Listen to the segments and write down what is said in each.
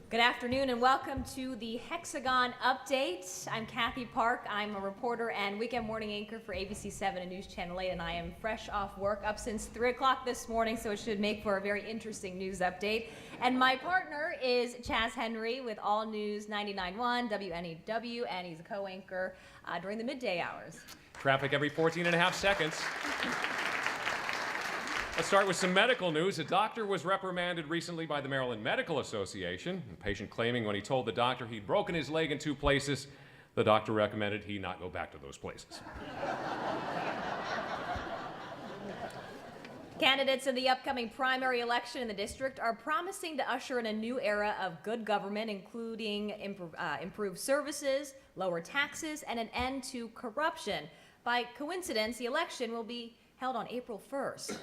Good afternoon and welcome to the Hexagon Update. I'm Kathy Park. I'm a reporter and weekend morning anchor for ABC 7 and News Channel 8, and I am fresh off work, up since 3 o'clock this morning, so it should make for a very interesting news update. And my partner is Chaz Henry with All News 99.1 WNEW, and he's a co-anchor during the midday hours. Traffic every 14 and a half seconds. Let's start with some medical news. A doctor was reprimanded recently by the Maryland Medical Association. A patient claiming when he told the doctor he'd broken his leg in 2 places, the doctor recommended he not go back to those places. Candidates in the upcoming primary election in the district are promising to usher in a new era of good government, including improved services, lower taxes, and an end to corruption. By coincidence, the election will be held on April 1st.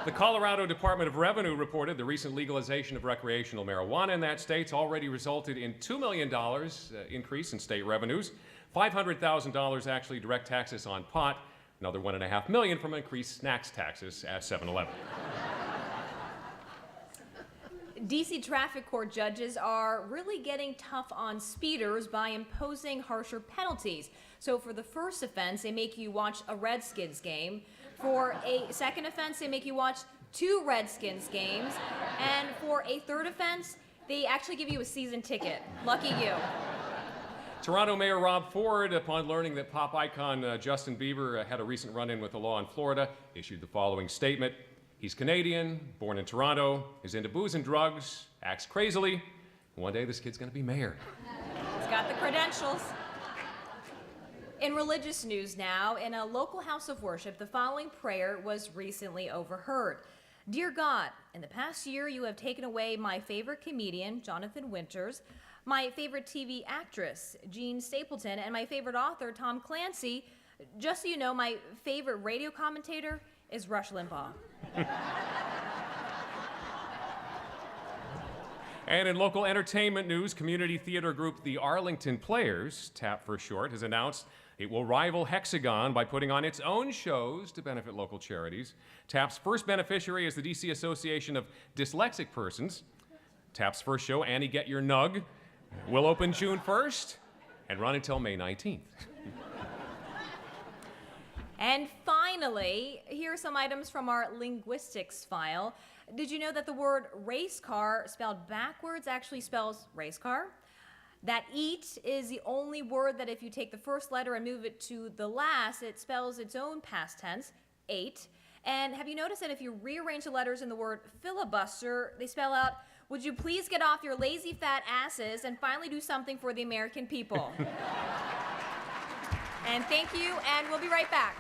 The Colorado Department of Revenue reported the recent legalization of recreational marijuana in that state's already resulted in $2 million increase in state revenues, $500,000 actually direct taxes on pot, another $1.5 million from increased snacks taxes at 7-Eleven. D.C. traffic court judges are really getting tough on speeders by imposing harsher penalties. So for the first offense, they make you watch a Redskins game. For a second offense, they make you watch 2 Redskins games. And for a third offense, they actually give you a season ticket. Lucky you. Toronto Mayor Rob Ford, upon learning that pop icon Justin Bieber had a recent run-in with the law in Florida, issued the following statement. He's Canadian, born in Toronto, is into booze and drugs, acts crazily. One day this kid's gonna be mayor. He's got the credentials. In religious news now, in a local house of worship, the following prayer was recently overheard. Dear God, in the past year you have taken away my favorite comedian, Jonathan Winters, my favorite TV actress, Jean Stapleton, and my favorite author, Tom Clancy. Just so you know, my favorite radio commentator is Rush Limbaugh. And in local entertainment news, community theater group The Arlington Players, TAP for short, has announced it will rival Hexagon by putting on its own shows to benefit local charities. TAP's first beneficiary is the DC Association of Dyslexic Persons. TAP's first show, Annie Get Your Nug, will open June 1st and run until May 19th. And finally, here are some items from our linguistics file. Did you know that the word race car spelled backwards actually spells race car? That eat is the only word that if you take the first letter and move it to the last, it spells its own past tense, ate. And have you noticed that if you rearrange the letters in the word filibuster, they spell out, would you please get off your lazy fat asses and finally do something for the American people? And thank you, and we'll be right back.